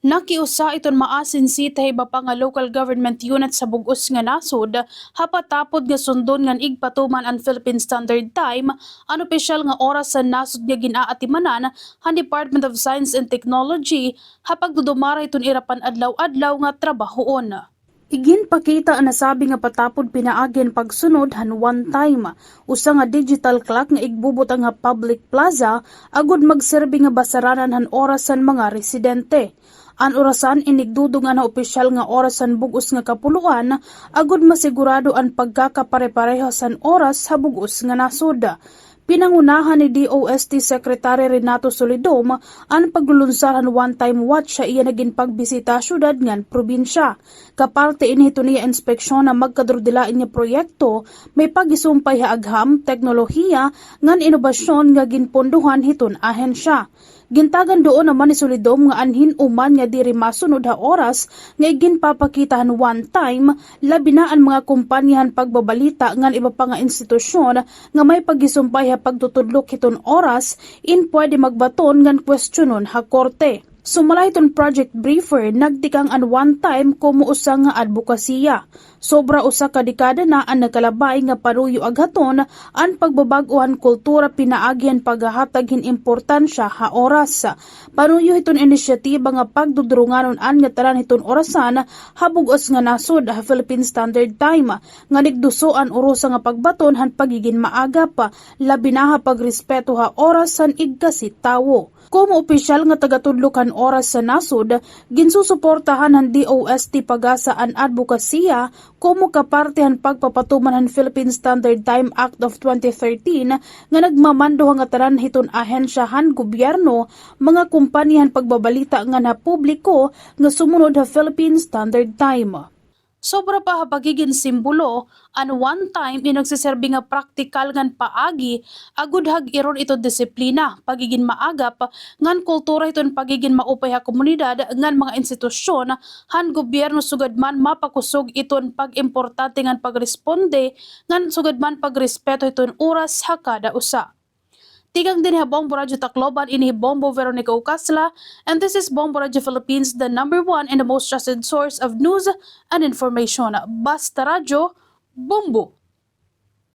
Nakiusa iton maasin sitay iba pa nga local government unit sa bug-os nga nasod hapatapod nga sundon ngan igpatuman ang Philippine Standard Time ang opisyal nga oras sa nasod nga ginaatimanan ang Department of Science and Technology hapag dudumara iton irapan adlaw-adlaw nga trabahoon. Iginpakita ang nasabi nga patapod pinaagin pagsunod han one time usa nga digital clock nga igbubot ang nga public plaza agud magserbi nga basaranan han orasan mga residente. Ang orasan inigdudong nga opisyal nga orasan bug-os nga kapuluan agud masigurado ang pagkakapare-pareho san oras sa bug-os nga nasod. Pinangunahan ni DOST Secretary Renato Solidom ang paglulunsaran one-time watch sa iya naging pagbisita syudad ngan probinsya. Kaparte inito niya inspeksyon na magkadrodilain niya proyekto may pagisumpay haagham teknolohiya ngan inobasyon nga ginpondohan hiton ahensya. Gintagan doon naman ni Solidom nga anhin uman nga diri masunod ha oras nga ginpapakitahan one time labi na ang mga kumpanyahan pagbabalita ngan iba pa nga institusyon nga may pagisumpay ha pagtutudlok hiton oras in pwede magbaton ngan kwestiyonon ha korte. Sumala iton project briefer nagtikang an one time kumuusa nga advokasya. Sobra usa ka dekada na ang nakalabay nga paruyo aghaton ang pagbabag-ohan kultura pinaagyan paghahatag hin importansya ha oras. Paruyo iton inisyatiba nga pagdudrunganon an nga tanan hiton orasan habug-os nga nasod ha Philippine Standard Time nga nigduso an urusa nga pagbaton han pagiging maagap labi na ha pagrespeto ha oras san igkasit tawo. Como opisyal nga tagatudlokan oras sa nasod, ginsusuportahan ng DOST pagasa ang advokasya como kapartehan pagpapatuman ng Philippine Standard Time Act of 2013 nga nagmamando nga tanan hiton ahensyahan gobyerno, mga kumpanihan pagbabalita nga na publiko nga sumunod sa Philippine Standard Time. Sobra pa ha pagiging simbolo, an one time inagsiserbi nga praktikal ngan paagi, agud hag iron ito disiplina, pagiging maagap, ngan kultura iton pagiging maupay ha komunidad, ngan mga institusyon, han gobyerno sugad man mapakusog iton pag-importante ngan pagresponde, ngan sugad man pagrespeto iton oras ha kada usa. Tigang din ha Bombo Radio Tacloban, ini Bombo Veronica Ucasla, and this is Bombo Radio Philippines, the #1 and the most trusted source of news and information. Basta Radio, Bombo!